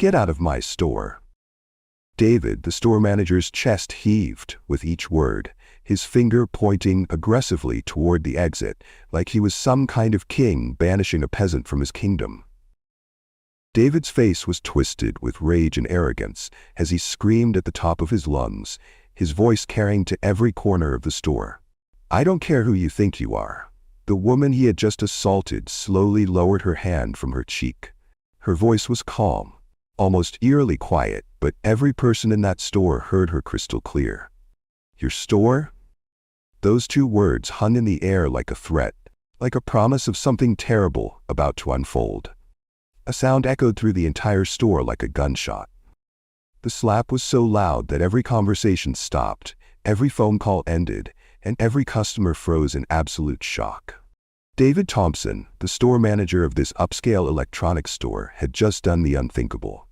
"Get out of my store." David, the store manager's chest heaved with each word, his finger pointing aggressively toward the exit, like he was some kind of king banishing a peasant from his kingdom. David's face was twisted with rage and arrogance as he screamed at the top of his lungs, his voice carrying to every corner of the store. "I don't care who you think you are." The woman he had just assaulted slowly lowered her hand from her cheek. Her voice was calm, almost eerily quiet, but every person in that store heard her crystal clear. "Your store?" Those two words hung in the air like a threat, like a promise of something terrible about to unfold. A sound echoed through the entire store like a gunshot. The slap was so loud that every conversation stopped, every phone call ended, and every customer froze in absolute shock. David Thompson, the store manager of this upscale electronics store, had just done the unthinkable.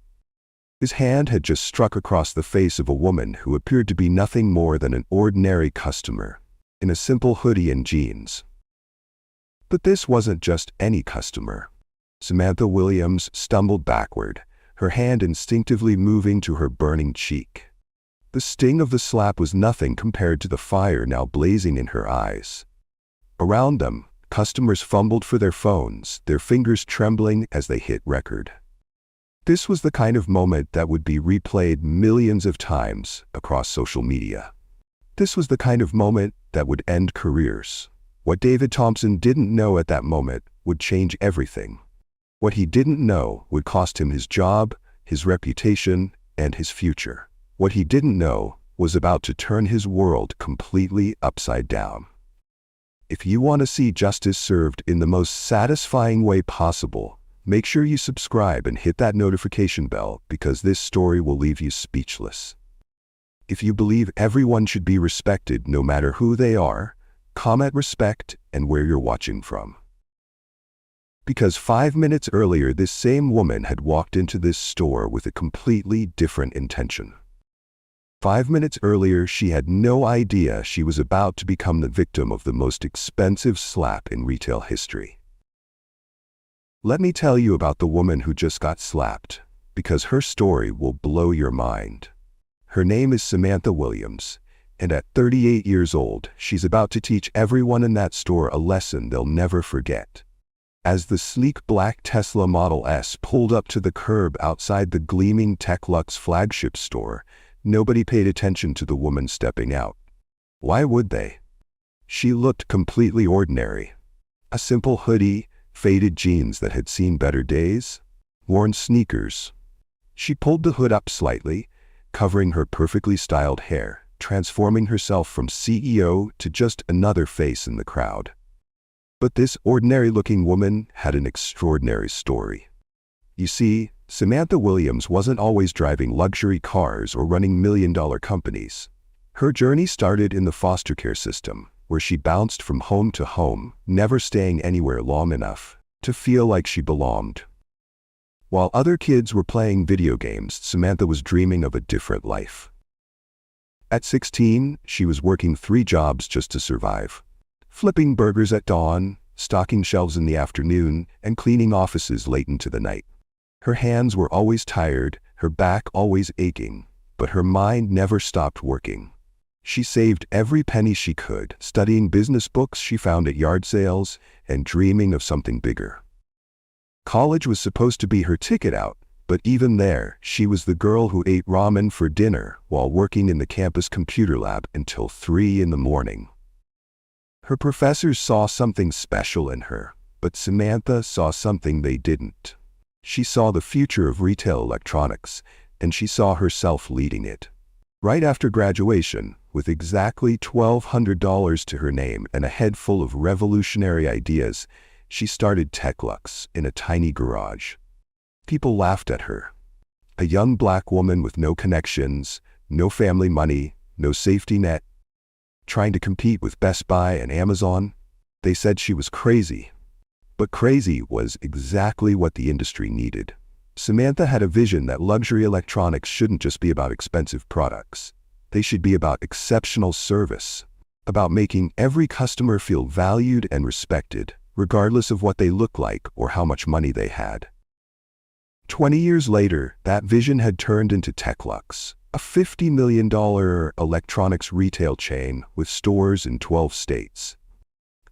His hand had just struck across the face of a woman who appeared to be nothing more than an ordinary customer, in a simple hoodie and jeans. But this wasn't just any customer. Samantha Williams stumbled backward, her hand instinctively moving to her burning cheek. The sting of the slap was nothing compared to the fire now blazing in her eyes. Around them, customers fumbled for their phones, their fingers trembling as they hit record. This was the kind of moment that would be replayed millions of times across social media. This was the kind of moment that would end careers. What David Thompson didn't know at that moment would change everything. What he didn't know would cost him his job, his reputation, and his future. What he didn't know was about to turn his world completely upside down. If you want to see justice served in the most satisfying way possible, make sure you subscribe and hit that notification bell, because this story will leave you speechless. If you believe everyone should be respected no matter who they are, comment respect and where you're watching from. Because 5 minutes earlier, this same woman had walked into this store with a completely different intention. 5 minutes earlier, she had no idea she was about to become the victim of the most expensive slap in retail history. Let me tell you about the woman who just got slapped, because her story will blow your mind. Her name is Samantha Williams, and at 38 years old, she's about to teach everyone in that store a lesson they'll never forget. As the sleek black Tesla Model S pulled up to the curb outside the gleaming TechLux flagship store, nobody paid attention to the woman stepping out. Why would they? She looked completely ordinary. A simple hoodie, faded jeans that had seen better days, worn sneakers. She pulled the hood up slightly, covering her perfectly styled hair, transforming herself from CEO to just another face in the crowd. But this ordinary-looking woman had an extraordinary story. You see, Samantha Williams wasn't always driving luxury cars or running million-dollar companies. Her journey started in the foster care system, where she bounced from home to home, never staying anywhere long enough to feel like she belonged. While other kids were playing video games, Samantha was dreaming of a different life. At 16, she was working 3 jobs just to survive. Flipping burgers at dawn, stocking shelves in the afternoon, and cleaning offices late into the night. Her hands were always tired, her back always aching, but her mind never stopped working. She saved every penny she could, studying business books she found at yard sales and dreaming of something bigger. College was supposed to be her ticket out, but even there, she was the girl who ate ramen for dinner while working in the campus computer lab until 3 in the morning. Her professors saw something special in her, but Samantha saw something they didn't. She saw the future of retail electronics, and she saw herself leading it. Right after graduation, with exactly $1,200 to her name and a head full of revolutionary ideas, she started TechLux in a tiny garage. People laughed at her. A young black woman with no connections, no family money, no safety net, trying to compete with Best Buy and Amazon. They said she was crazy. But crazy was exactly what the industry needed. Samantha had a vision that luxury electronics shouldn't just be about expensive products. They should be about exceptional service, about making every customer feel valued and respected, regardless of what they look like or how much money they had. 20 years later, that vision had turned into Techlux, a $50 million electronics retail chain with stores in 12 states.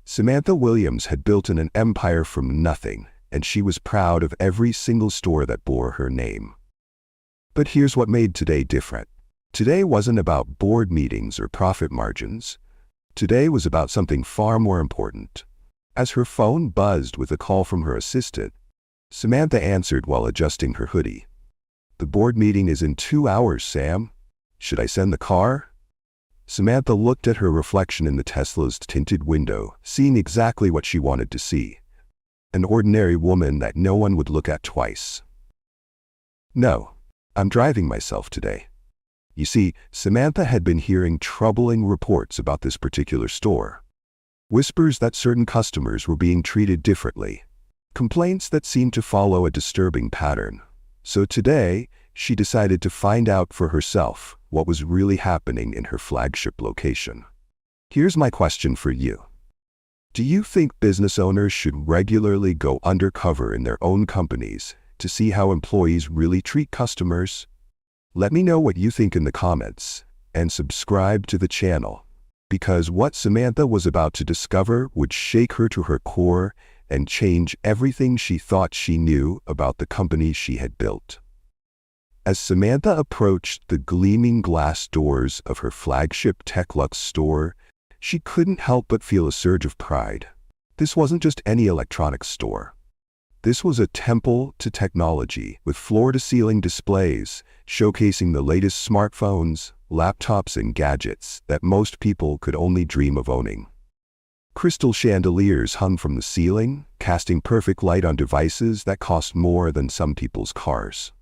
Samantha Williams had built an empire from nothing, and she was proud of every single store that bore her name. But here's what made today different. Today wasn't about board meetings or profit margins. Today was about something far more important. As her phone buzzed with a call from her assistant, Samantha answered while adjusting her hoodie. "The board meeting is in 2 hours, Sam. Should I send the car?" Samantha looked at her reflection in the Tesla's tinted window, seeing exactly what she wanted to see. An ordinary woman that no one would look at twice. "No, I'm driving myself today." You see, Samantha had been hearing troubling reports about this particular store. Whispers that certain customers were being treated differently. Complaints that seemed to follow a disturbing pattern. So today, she decided to find out for herself what was really happening in her flagship location. Here's my question for you. Do you think business owners should regularly go undercover in their own companies to see how employees really treat customers? Let me know what you think in the comments, and subscribe to the channel, because what Samantha was about to discover would shake her to her core and change everything she thought she knew about the company she had built. As Samantha approached the gleaming glass doors of her flagship Techlux store, she couldn't help but feel a surge of pride. This wasn't just any electronics store. This was a temple to technology with floor-to-ceiling displays showcasing the latest smartphones, laptops, and gadgets that most people could only dream of owning. Crystal chandeliers hung from the ceiling, casting perfect light on devices that cost more than some people's cars.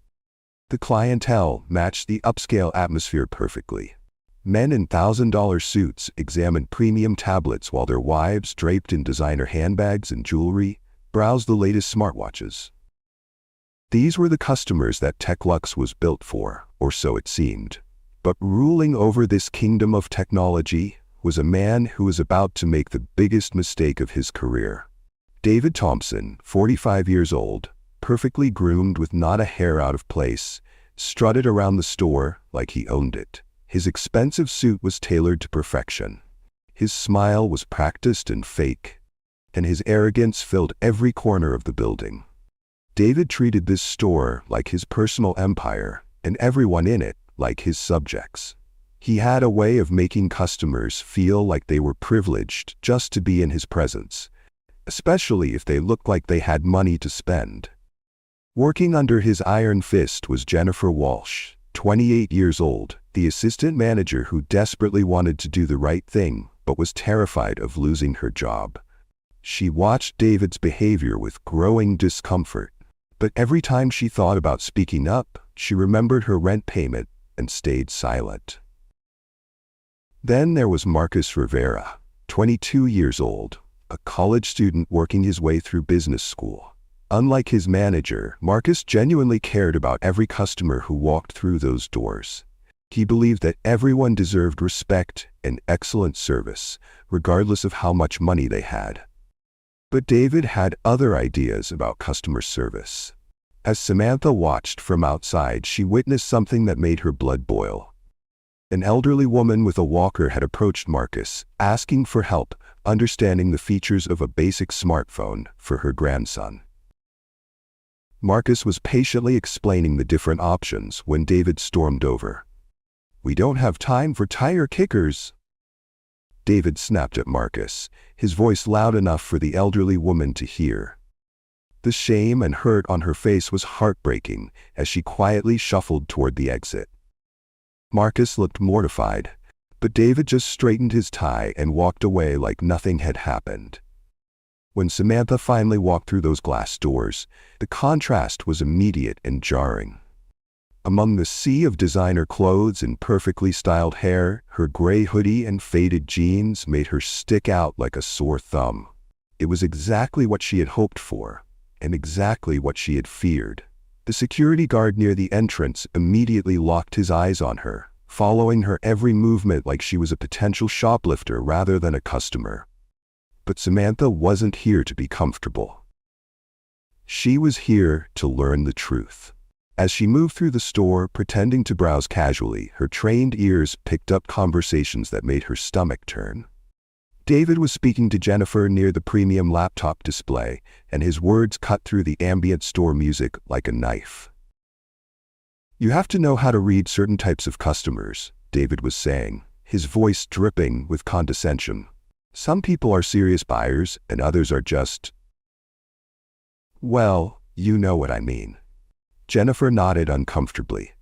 The clientele matched the upscale atmosphere perfectly. Men in $1,000 suits examined premium tablets while their wives, draped in designer handbags and jewelry, browsed the latest smartwatches. These were the customers that Techlux was built for, or so it seemed. But ruling over this kingdom of technology was a man who was about to make the biggest mistake of his career. David Thompson, 45 years old, perfectly groomed with not a hair out of place, strutted around the store like he owned it. His expensive suit was tailored to perfection. His smile was practiced and fake, and his arrogance filled every corner of the building. David treated this store like his personal empire, and everyone in it like his subjects. He had a way of making customers feel like they were privileged just to be in his presence, especially if they looked like they had money to spend. Working under his iron fist was Jennifer Walsh, 28 years old, the assistant manager who desperately wanted to do the right thing but was terrified of losing her job. She watched David's behavior with growing discomfort, but every time she thought about speaking up, she remembered her rent payment and stayed silent. Then there was Marcus Rivera, 22 years old, a college student working his way through business school. Unlike his manager, Marcus genuinely cared about every customer who walked through those doors. He believed that everyone deserved respect and excellent service, regardless of how much money they had. But David had other ideas about customer service. As Samantha watched from outside, she witnessed something that made her blood boil. An elderly woman with a walker had approached Marcus, asking for help understanding the features of a basic smartphone for her grandson. Marcus was patiently explaining the different options when David stormed over. "We don't have time for tire kickers." David snapped at Marcus, his voice loud enough for the elderly woman to hear. The shame and hurt on her face was heartbreaking as she quietly shuffled toward the exit. Marcus looked mortified, but David just straightened his tie and walked away like nothing had happened. When Samantha finally walked through those glass doors, the contrast was immediate and jarring. Among the sea of designer clothes and perfectly styled hair, her gray hoodie and faded jeans made her stick out like a sore thumb. It was exactly what she had hoped for, and exactly what she had feared. The security guard near the entrance immediately locked his eyes on her, following her every movement like she was a potential shoplifter rather than a customer. But Samantha wasn't here to be comfortable. She was here to learn the truth. As she moved through the store, pretending to browse casually, her trained ears picked up conversations that made her stomach turn. David was speaking to Jennifer near the premium laptop display, and his words cut through the ambient store music like a knife. "You have to know how to read certain types of customers," David was saying, his voice dripping with condescension. "Some people are serious buyers, and others are just... well, you know what I mean." Jennifer nodded uncomfortably,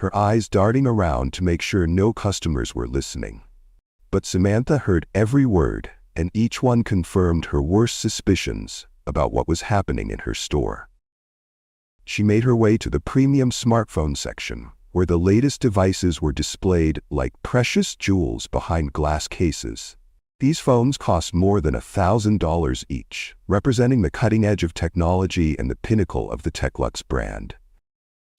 her eyes darting around to make sure no customers were listening. But Samantha heard every word, and each one confirmed her worst suspicions about what was happening in her store. She made her way to the premium smartphone section, where the latest devices were displayed like precious jewels behind glass cases. These phones cost more than $1,000 each, representing the cutting edge of technology and the pinnacle of the Techlux brand.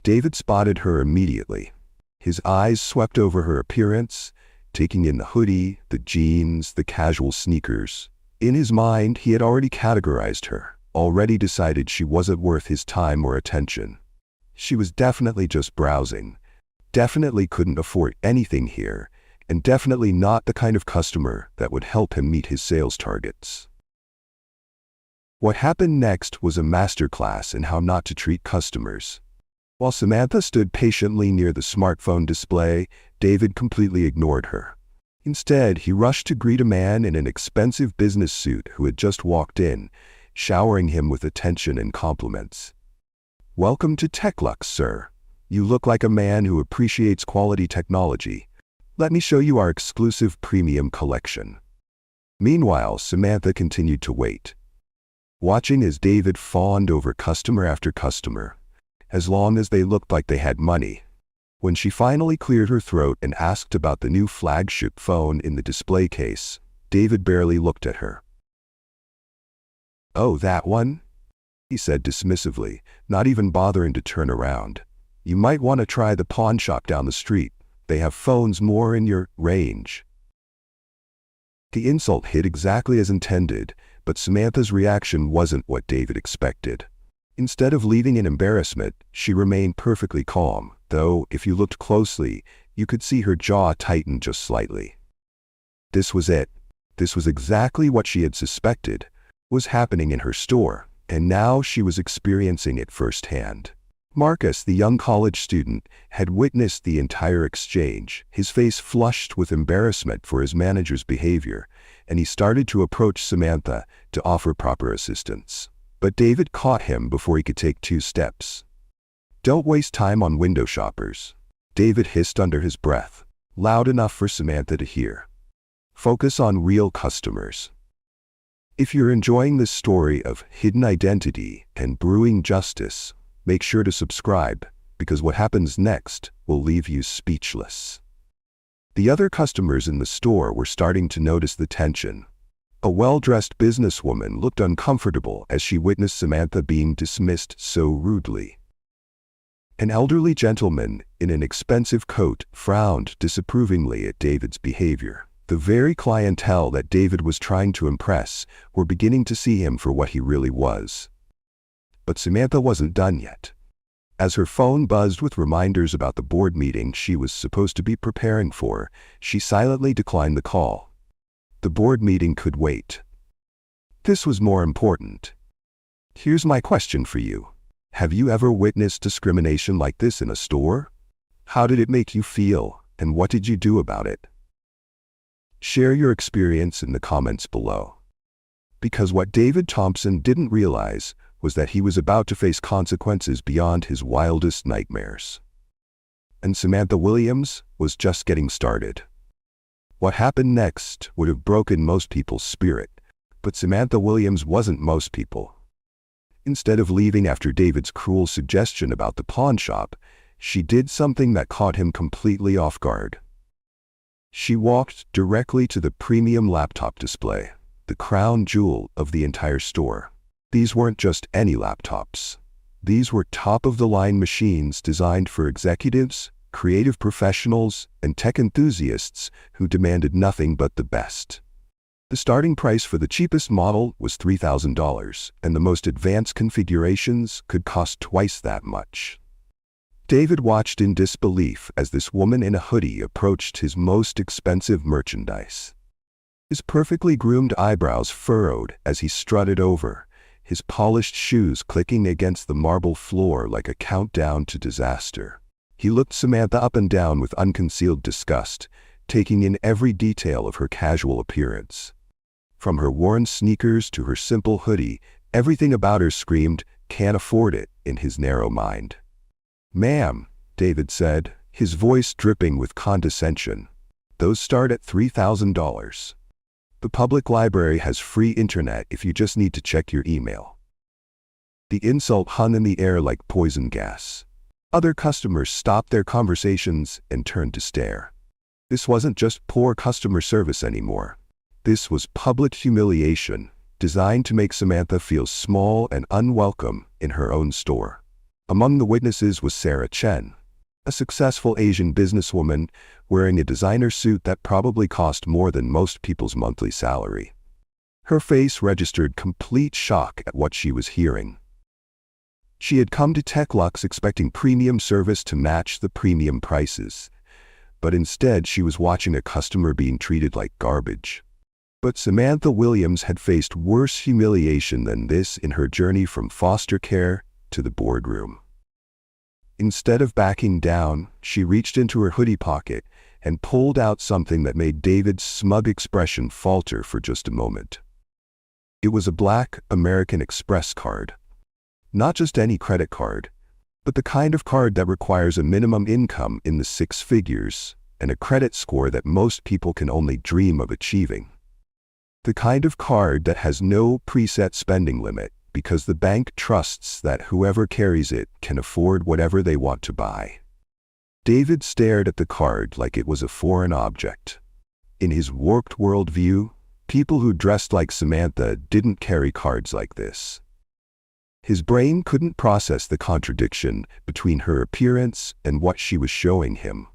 David spotted her immediately. His eyes swept over her appearance, taking in the hoodie, the jeans, the casual sneakers. In his mind, he had already categorized her, already decided she wasn't worth his time or attention. She was definitely just browsing, definitely couldn't afford anything here, and definitely not the kind of customer that would help him meet his sales targets. What happened next was a masterclass in how not to treat customers. While Samantha stood patiently near the smartphone display, David completely ignored her. Instead, he rushed to greet a man in an expensive business suit who had just walked in, showering him with attention and compliments. "Welcome to Techlux, sir. You look like a man who appreciates quality technology. Let me show you our exclusive premium collection." Meanwhile, Samantha continued to wait, watching as David fawned over customer after customer, as long as they looked like they had money. When she finally cleared her throat and asked about the new flagship phone in the display case, David barely looked at her. "Oh, that one?" he said dismissively, not even bothering to turn around. "You might want to try the pawn shop down the street. They have phones more in your range." The insult hit exactly as intended, but Samantha's reaction wasn't what David expected. Instead of leaving in embarrassment, she remained perfectly calm, though, if you looked closely, you could see her jaw tighten just slightly. This was it. This was exactly what she had suspected was happening in her store, and now she was experiencing it firsthand. Marcus, the young college student, had witnessed the entire exchange, his face flushed with embarrassment for his manager's behavior, and he started to approach Samantha to offer proper assistance. But David caught him before he could take 2 steps. "Don't waste time on window shoppers," David hissed under his breath, loud enough for Samantha to hear. "Focus on real customers." If you're enjoying this story of hidden identity and brewing justice, make sure to subscribe, because what happens next will leave you speechless. The other customers in the store were starting to notice the tension. A well-dressed businesswoman looked uncomfortable as she witnessed Samantha being dismissed so rudely. An elderly gentleman in an expensive coat frowned disapprovingly at David's behavior. The very clientele that David was trying to impress were beginning to see him for what he really was. But Samantha wasn't done yet. As her phone buzzed with reminders about the board meeting she was supposed to be preparing for, she silently declined the call. The board meeting could wait. This was more important. Here's my question for you. Have you ever witnessed discrimination like this in a store? How did it make you feel, and what did you do about it? Share your experience in the comments below. Because what David Thompson didn't realize was that he was about to face consequences beyond his wildest nightmares. And Samantha Williams was just getting started. What happened next would have broken most people's spirit, but Samantha Williams wasn't most people. Instead of leaving after David's cruel suggestion about the pawn shop, she did something that caught him completely off guard. She walked directly to the premium laptop display, the crown jewel of the entire store. These weren't just any laptops. These were top-of-the-line machines designed for executives, creative professionals, and tech enthusiasts who demanded nothing but the best. The starting price for the cheapest model was $3,000, and the most advanced configurations could cost twice that much. David watched in disbelief as this woman in a hoodie approached his most expensive merchandise. His perfectly groomed eyebrows furrowed as he strutted over, his polished shoes clicking against the marble floor like a countdown to disaster. He looked Samantha up and down with unconcealed disgust, taking in every detail of her casual appearance. From her worn sneakers to her simple hoodie, everything about her screamed, "Can't afford it," in his narrow mind. "Ma'am," David said, his voice dripping with condescension, "those start at $3,000. The public library has free internet if you just need to check your email." The insult hung in the air like poison gas. Other customers stopped their conversations and turned to stare. This wasn't just poor customer service anymore. This was public humiliation, designed to make Samantha feel small and unwelcome in her own store. Among the witnesses was Sarah Chen, a successful Asian businesswoman wearing a designer suit that probably cost more than most people's monthly salary. Her face registered complete shock at what she was hearing. She had come to TechLux expecting premium service to match the premium prices, but instead she was watching a customer being treated like garbage. But Samantha Williams had faced worse humiliation than this in her journey from foster care to the boardroom. Instead of backing down, she reached into her hoodie pocket and pulled out something that made David's smug expression falter for just a moment. It was a black American Express card. Not just any credit card, but the kind of card that requires a minimum income in the six figures and a credit score that most people can only dream of achieving. The kind of card that has no preset spending limit because the bank trusts that whoever carries it can afford whatever they want to buy. David stared at the card like it was a foreign object. In his warped worldview, people who dressed like Samantha didn't carry cards like this. His brain couldn't process the contradiction between her appearance and what she was showing him.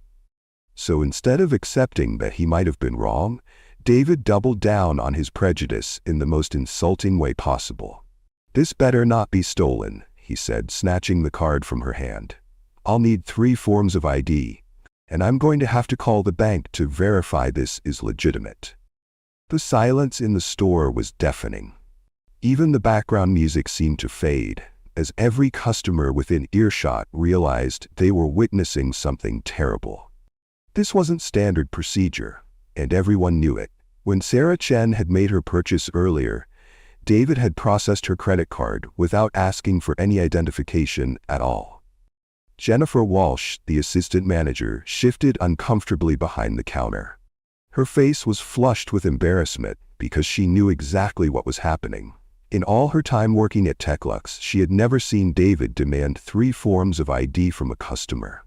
So instead of accepting that he might have been wrong, David doubled down on his prejudice in the most insulting way possible. "This better not be stolen," he said, snatching the card from her hand. "I'll need 3 forms of ID, and I'm going to have to call the bank to verify this is legitimate." The silence in the store was deafening. Even the background music seemed to fade, as every customer within earshot realized they were witnessing something terrible. This wasn't standard procedure, and everyone knew it. When Sarah Chen had made her purchase earlier, David had processed her credit card without asking for any identification at all. Jennifer Walsh, the assistant manager, shifted uncomfortably behind the counter. Her face was flushed with embarrassment because she knew exactly what was happening. In all her time working at TechLux, she had never seen David demand 3 forms of ID from a customer.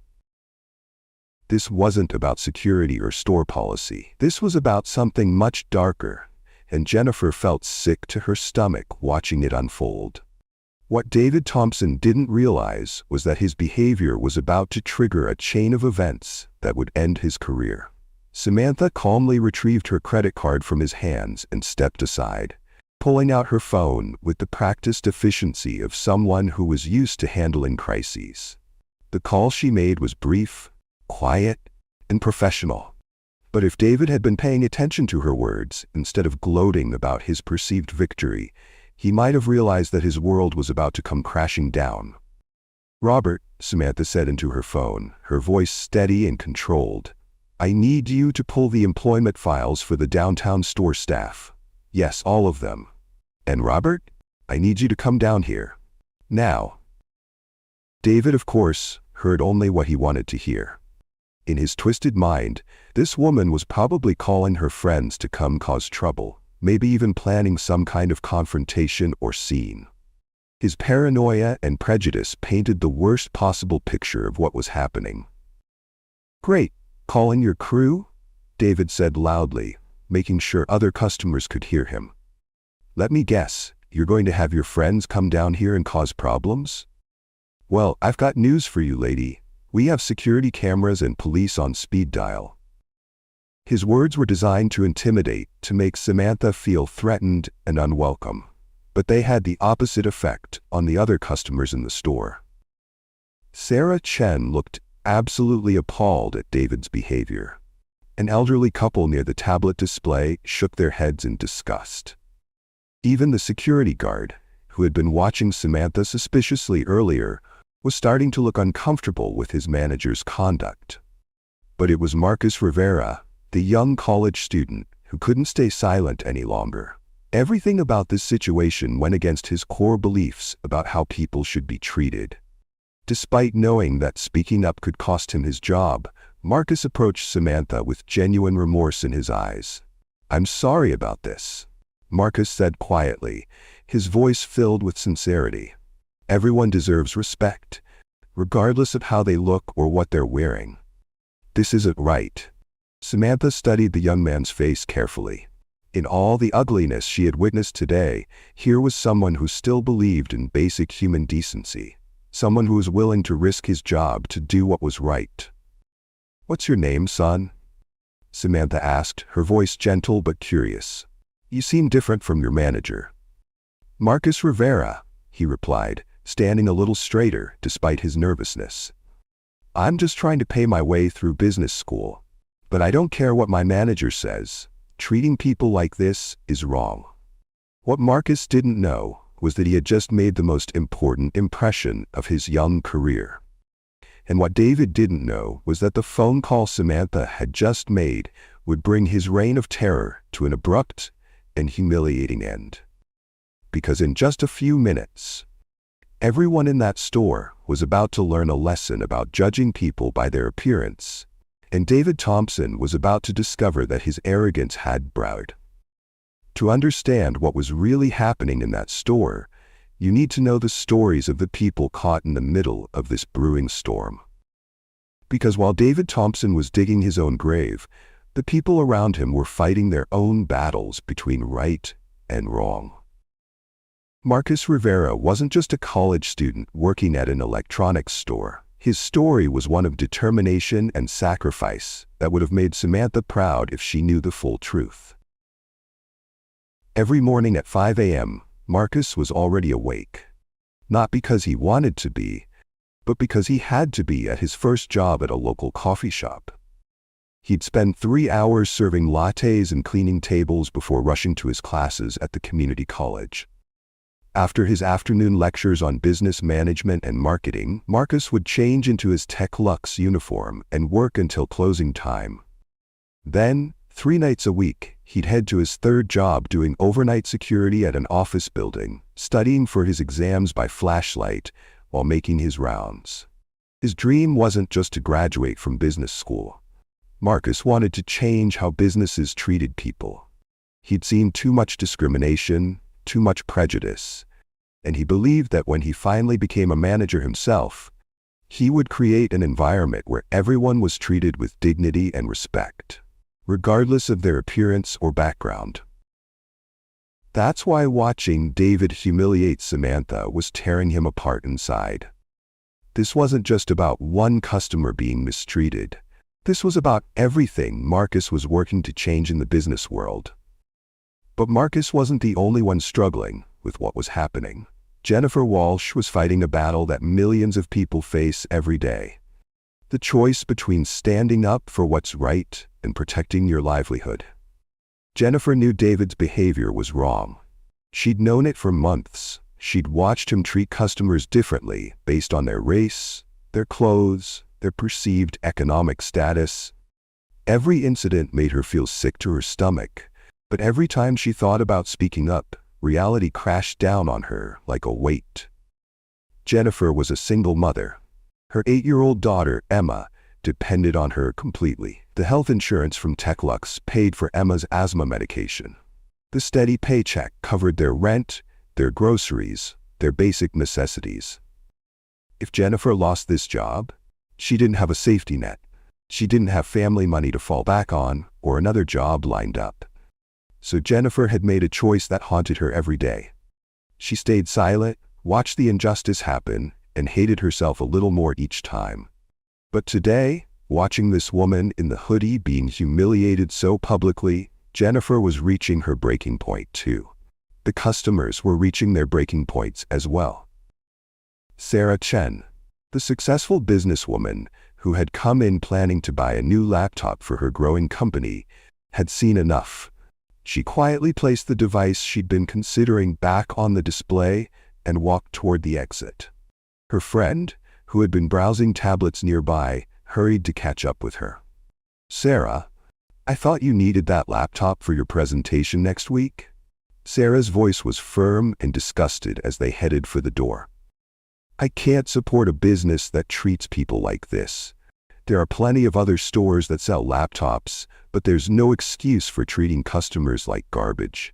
This wasn't about security or store policy. This was about something much darker, and Jennifer felt sick to her stomach watching it unfold. What David Thompson didn't realize was that his behavior was about to trigger a chain of events that would end his career. Samantha calmly retrieved her credit card from his hands and stepped aside, pulling out her phone with the practiced efficiency of someone who was used to handling crises. The call she made was brief, quiet, and professional. But if David had been paying attention to her words instead of gloating about his perceived victory, he might have realized that his world was about to come crashing down. "Robert," Samantha said into her phone, her voice steady and controlled, "I need you to pull the employment files for the downtown store staff. Yes, all of them. And Robert, I need you to come down here. Now." David, of course, heard only what he wanted to hear. In his twisted mind, this woman was probably calling her friends to come cause trouble, maybe even planning some kind of confrontation or scene. His paranoia and prejudice painted the worst possible picture of what was happening. "Great, calling your crew?" David said loudly, making sure other customers could hear him. "Let me guess, you're going to have your friends come down here and cause problems? Well, I've got news for you, lady. We have security cameras and police on speed dial." His words were designed to intimidate, to make Samantha feel threatened and unwelcome. But they had the opposite effect on the other customers in the store. Sarah Chen looked absolutely appalled at David's behavior. An elderly couple near the tablet display shook their heads in disgust. Even the security guard, who had been watching Samantha suspiciously earlier, was starting to look uncomfortable with his manager's conduct. But it was Marcus Rivera, the young college student, who couldn't stay silent any longer. Everything about this situation went against his core beliefs about how people should be treated. Despite knowing that speaking up could cost him his job, Marcus approached Samantha with genuine remorse in his eyes. "I'm sorry about this," Marcus said quietly, his voice filled with sincerity. "Everyone deserves respect, regardless of how they look or what they're wearing. This isn't right." Samantha studied the young man's face carefully. In all the ugliness she had witnessed today, here was someone who still believed in basic human decency. Someone who was willing to risk his job to do what was right. "What's your name, son?" Samantha asked, her voice gentle but curious. "You seem different from your manager." "Marcus Rivera," he replied, standing a little straighter despite his nervousness. "I'm just trying to pay my way through business school. But I don't care what my manager says. Treating people like this is wrong." What Marcus didn't know was that he had just made the most important impression of his young career. And what David didn't know was that the phone call Samantha had just made would bring his reign of terror to an abrupt and humiliating end. Because in just a few minutes, everyone in that store was about to learn a lesson about judging people by their appearance, and David Thompson was about to discover that his arrogance had browed. To understand what was really happening in that store, you need to know the stories of the people caught in the middle of this brewing storm. Because while David Thompson was digging his own grave, the people around him were fighting their own battles between right and wrong. Marcus Rivera wasn't just a college student working at an electronics store. His story was one of determination and sacrifice that would have made Samantha proud if she knew the full truth. Every morning at 5 a.m., Marcus was already awake. Not because he wanted to be, but because he had to be at his first job at a local coffee shop. He'd spend 3 hours serving lattes and cleaning tables before rushing to his classes at the community college. After his afternoon lectures on business management and marketing, Marcus would change into his TechLux uniform and work until closing time. Then, 3 nights a week, he'd head to his third job doing overnight security at an office building, studying for his exams by flashlight while making his rounds. His dream wasn't just to graduate from business school. Marcus wanted to change how businesses treated people. He'd seen too much discrimination, too much prejudice, and he believed that when he finally became a manager himself, he would create an environment where everyone was treated with dignity and respect, regardless of their appearance or background. That's why watching David humiliate Samantha was tearing him apart inside. This wasn't just about one customer being mistreated. This was about everything Marcus was working to change in the business world. But Marcus wasn't the only one struggling with what was happening. Jennifer Walsh was fighting a battle that millions of people face every day. The choice between standing up for what's right and protecting your livelihood. Jennifer knew David's behavior was wrong. She'd known it for months. She'd watched him treat customers differently based on their race, their clothes, their perceived economic status. Every incident made her feel sick to her stomach, but every time she thought about speaking up, reality crashed down on her like a weight. Jennifer was a single mother. Her 8-year-old daughter, Emma, depended on her completely. The health insurance from TechLux paid for Emma's asthma medication. The steady paycheck covered their rent, their groceries, their basic necessities. If Jennifer lost this job, she didn't have a safety net. She didn't have family money to fall back on or another job lined up. So Jennifer had made a choice that haunted her every day. She stayed silent, watched the injustice happen, and hated herself a little more each time. But today, Watching this woman in the hoodie being humiliated so publicly, Jennifer was reaching her breaking point too. The customers were reaching their breaking points as well. Sarah Chen, the successful businesswoman who had come in planning to buy a new laptop for her growing company, had seen enough. She quietly placed the device she'd been considering back on the display and walked toward the exit. Her friend, who had been browsing tablets nearby, hurried to catch up with her. "Sarah, I thought you needed that laptop for your presentation next week?" Sarah's voice was firm and disgusted as they headed for the door. "I can't support a business that treats people like this. There are plenty of other stores that sell laptops, but there's no excuse for treating customers like garbage."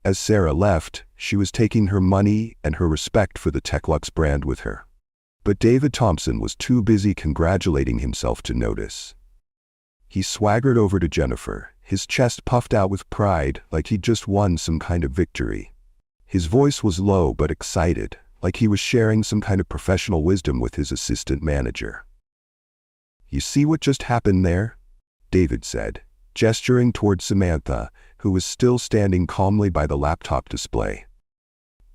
As Sarah left, she was taking her money and her respect for the Techlux brand with her. But David Thompson was too busy congratulating himself to notice. He swaggered over to Jennifer, his chest puffed out with pride like he'd just won some kind of victory. His voice was low but excited, like he was sharing some kind of professional wisdom with his assistant manager. "You see what just happened there?" David said, gesturing toward Samantha, who was still standing calmly by the laptop display.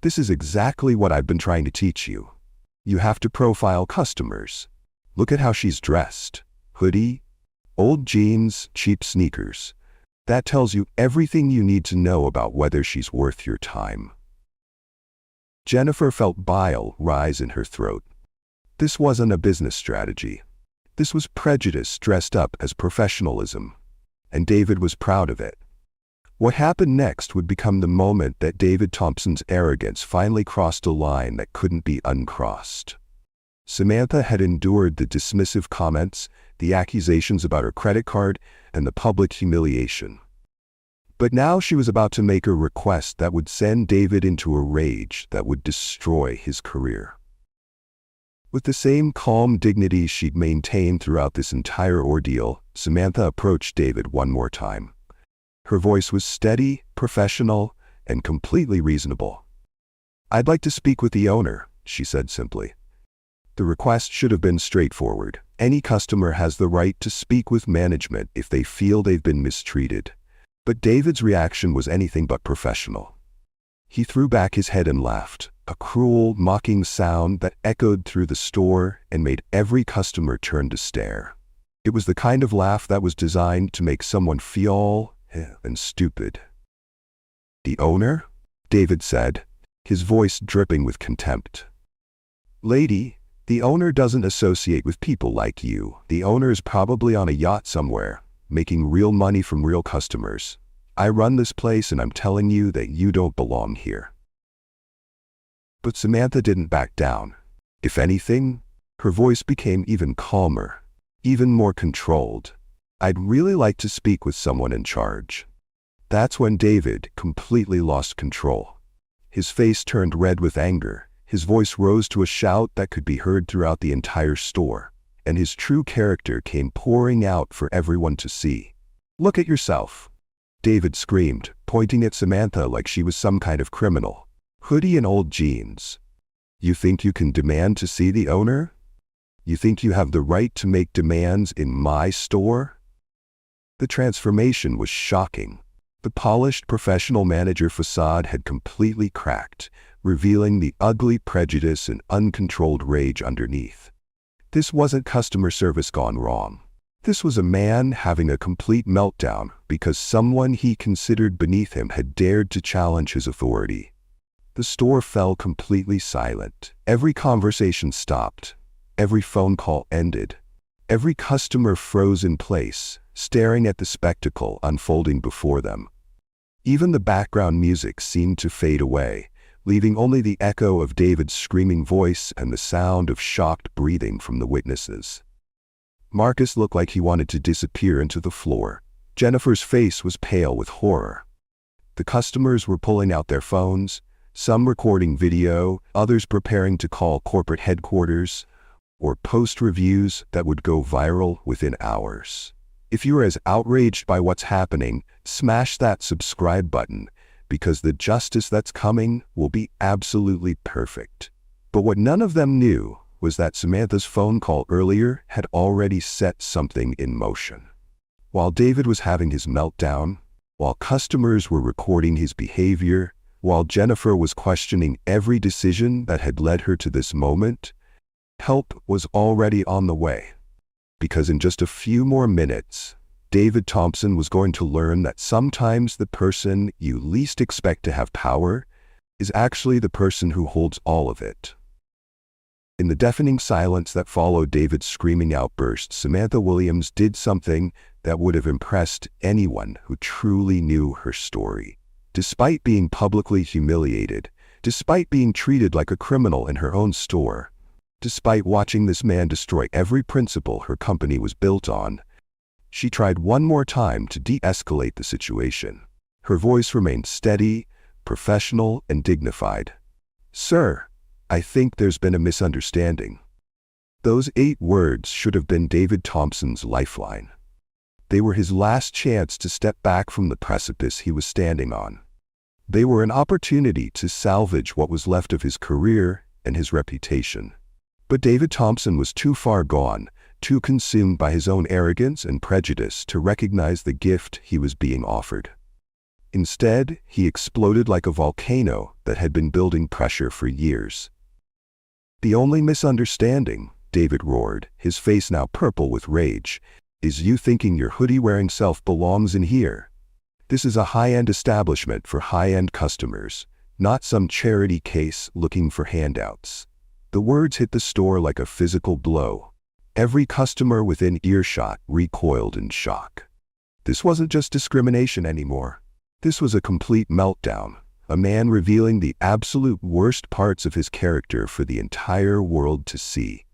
"This is exactly what I've been trying to teach you. You have to profile customers. Look at how she's dressed. Hoodie, old jeans, cheap sneakers. That tells you everything you need to know about whether she's worth your time." Jennifer felt bile rise in her throat. This wasn't a business strategy. This was prejudice dressed up as professionalism. And David was proud of it. What happened next would become the moment that David Thompson's arrogance finally crossed a line that couldn't be uncrossed. Samantha had endured the dismissive comments, the accusations about her credit card, and the public humiliation. But now she was about to make a request that would send David into a rage that would destroy his career. With the same calm dignity she'd maintained throughout this entire ordeal, Samantha approached David one more time. Her voice was steady, professional, and completely reasonable. "I'd like to speak with the owner," she said simply. The request should have been straightforward. Any customer has the right to speak with management if they feel they've been mistreated. But David's reaction was anything but professional. He threw back his head and laughed, a cruel, mocking sound that echoed through the store and made every customer turn to stare. It was the kind of laugh that was designed to make someone feel and stupid. "The owner?" David said, his voice dripping with contempt. "Lady, the owner doesn't associate with people like you. The owner is probably on a yacht somewhere, making real money from real customers. I run this place and I'm telling you that you don't belong here." But Samantha didn't back down. If anything, her voice became even calmer, even more controlled. "I'd really like to speak with someone in charge." That's when David completely lost control. His face turned red with anger, his voice rose to a shout that could be heard throughout the entire store, and his true character came pouring out for everyone to see. "Look at yourself," David screamed, pointing at Samantha like she was some kind of criminal. "Hoodie and old jeans. You think you can demand to see the owner? You think you have the right to make demands in my store?" The transformation was shocking. The polished professional manager facade had completely cracked, revealing the ugly prejudice and uncontrolled rage underneath. This wasn't customer service gone wrong. This was a man having a complete meltdown because someone he considered beneath him had dared to challenge his authority. The store fell completely silent. Every conversation stopped. Every phone call ended. Every customer froze in place, staring at the spectacle unfolding before them. Even the background music seemed to fade away, leaving only the echo of David's screaming voice and the sound of shocked breathing from the witnesses. Marcus looked like he wanted to disappear into the floor. Jennifer's face was pale with horror. The customers were pulling out their phones, some recording video, others preparing to call corporate headquarters, or post reviews that would go viral within hours. If you are as outraged by what's happening, smash that subscribe button, because the justice that's coming will be absolutely perfect. But what none of them knew was that Samantha's phone call earlier had already set something in motion. While David was having his meltdown, while customers were recording his behavior, while Jennifer was questioning every decision that had led her to this moment, help was already on the way. Because in just a few more minutes, David Thompson was going to learn that sometimes the person you least expect to have power is actually the person who holds all of it. In the deafening silence that followed David's screaming outburst, Samantha Williams did something that would have impressed anyone who truly knew her story. Despite being publicly humiliated, despite being treated like a criminal in her own store, despite watching this man destroy every principle her company was built on, she tried one more time to de-escalate the situation. Her voice remained steady, professional, and dignified. "Sir, I think there's been a misunderstanding." Those 8 words should have been David Thompson's lifeline. They were his last chance to step back from the precipice he was standing on. They were an opportunity to salvage what was left of his career and his reputation. But David Thompson was too far gone, too consumed by his own arrogance and prejudice to recognize the gift he was being offered. Instead, he exploded like a volcano that had been building pressure for years. "The only misunderstanding," David roared, his face now purple with rage, "is you thinking your hoodie-wearing self belongs in here. This is a high-end establishment for high-end customers, not some charity case looking for handouts." The words hit the store like a physical blow. Every customer within earshot recoiled in shock. This wasn't just discrimination anymore. This was a complete meltdown, a man revealing the absolute worst parts of his character for the entire world to see.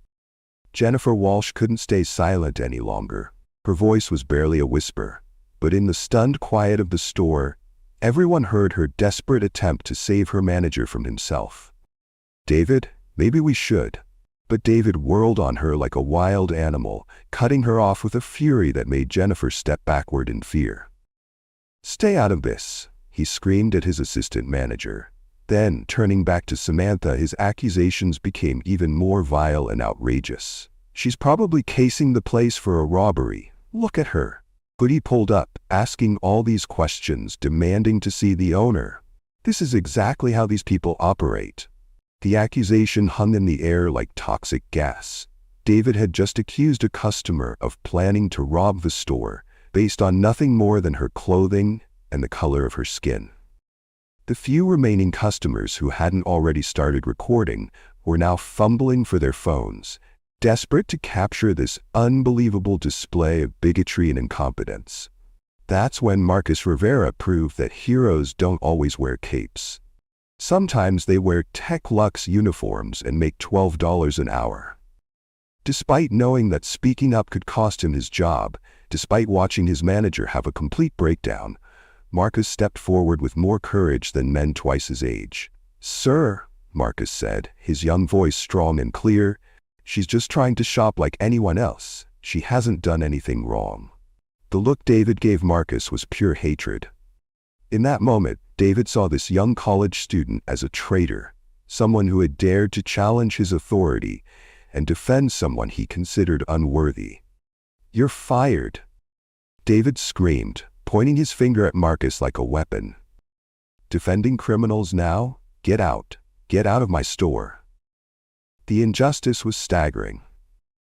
Jennifer Walsh couldn't stay silent any longer. Her voice was barely a whisper, but in the stunned quiet of the store, everyone heard her desperate attempt to save her manager from himself. "David, maybe we should." But David whirled on her like a wild animal, cutting her off with a fury that made Jennifer step backward in fear. "Stay out of this," he screamed at his assistant manager. Then, turning back to Samantha, his accusations became even more vile and outrageous. "She's probably casing the place for a robbery. Look at her." Hoodie pulled up, asking all these questions, demanding to see the owner. This is exactly how these people operate. The accusation hung in the air like toxic gas. David had just accused a customer of planning to rob the store based on nothing more than her clothing and the color of her skin. The few remaining customers who hadn't already started recording were now fumbling for their phones, desperate to capture this unbelievable display of bigotry and incompetence. That's when Marcus Rivera proved that heroes don't always wear capes. Sometimes they wear Tech Lux uniforms and make $12 an hour. Despite knowing that speaking up could cost him his job, despite watching his manager have a complete breakdown, Marcus stepped forward with more courage than men twice his age. "Sir," Marcus said, his young voice strong and clear, "she's just trying to shop like anyone else. She hasn't done anything wrong." The look David gave Marcus was pure hatred. In that moment, David saw this young college student as a traitor, someone who had dared to challenge his authority and defend someone he considered unworthy. "You're fired," David screamed, pointing his finger at Marcus like a weapon. "Defending criminals now? Get out. Get out of my store." The injustice was staggering.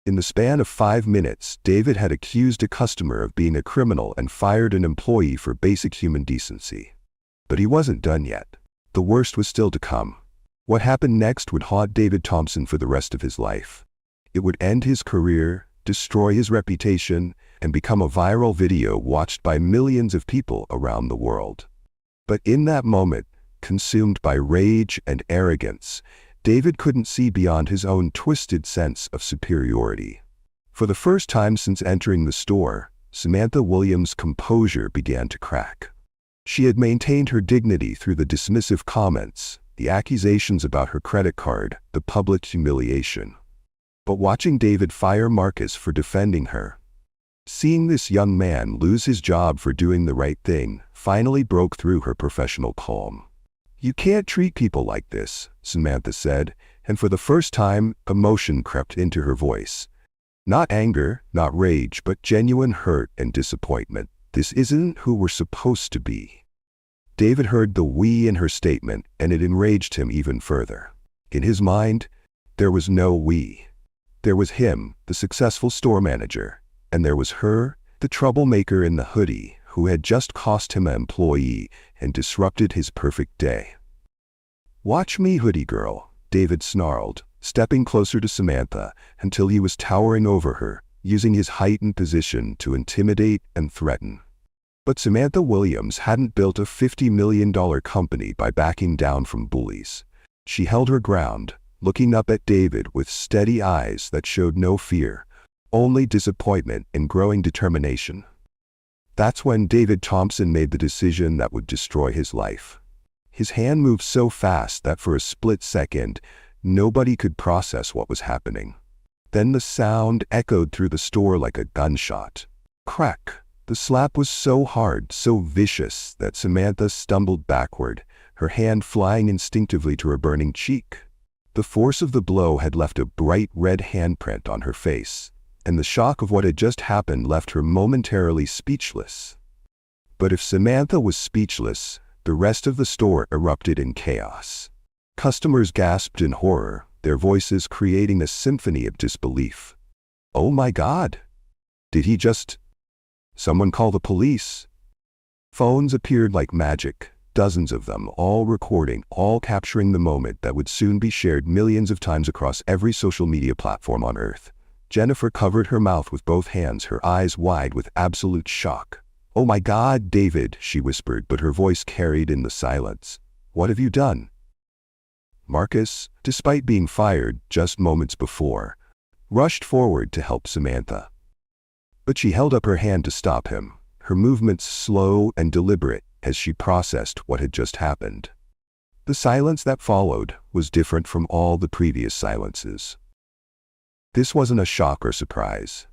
In the span of 5 minutes, David had accused a customer of being a criminal and fired an employee for basic human decency. But he wasn't done yet. The worst was still to come. What happened next would haunt David Thompson for the rest of his life. It would end his career, destroy his reputation, and become a viral video watched by millions of people around the world. But in that moment, consumed by rage and arrogance, David couldn't see beyond his own twisted sense of superiority. For the first time since entering the store, Samantha Williams' composure began to crack. She had maintained her dignity through the dismissive comments, the accusations about her credit card, the public humiliation. But watching David fire Marcus for defending her, seeing this young man lose his job for doing the right thing, finally broke through her professional calm. "You can't treat people like this," Samantha said, and for the first time, emotion crept into her voice. Not anger, not rage, but genuine hurt and disappointment. This isn't who we're supposed to be. David heard the we in her statement, and it enraged him even further. In his mind, there was no we. There was him, the successful store manager, and there was her, the troublemaker in the hoodie, who had just cost him an employee and disrupted his perfect day. "Watch me, hoodie girl," David snarled, stepping closer to Samantha until he was towering over her, using his heightened position to intimidate and threaten. But Samantha Williams hadn't built a $50 million company by backing down from bullies. She held her ground, looking up at David with steady eyes that showed no fear, only disappointment and growing determination. That's when David Thompson made the decision that would destroy his life. His hand moved so fast that for a split second, nobody could process what was happening. Then the sound echoed through the store like a gunshot. Crack! The slap was so hard, so vicious, that Samantha stumbled backward, her hand flying instinctively to her burning cheek. The force of the blow had left a bright red handprint on her face, and the shock of what had just happened left her momentarily speechless. But if Samantha was speechless, the rest of the store erupted in chaos. Customers gasped in horror, their voices creating a symphony of disbelief. "Oh my God! Did he just... Someone call the police?" Phones appeared like magic, dozens of them, all recording, all capturing the moment that would soon be shared millions of times across every social media platform on Earth. Jennifer covered her mouth with both hands, her eyes wide with absolute shock. "Oh my God, David," she whispered, but her voice carried in the silence. "What have you done?" Marcus, despite being fired just moments before, rushed forward to help Samantha. But she held up her hand to stop him, her movements slow and deliberate as she processed what had just happened. The silence that followed was different from all the previous silences. This wasn't a shock or surprise.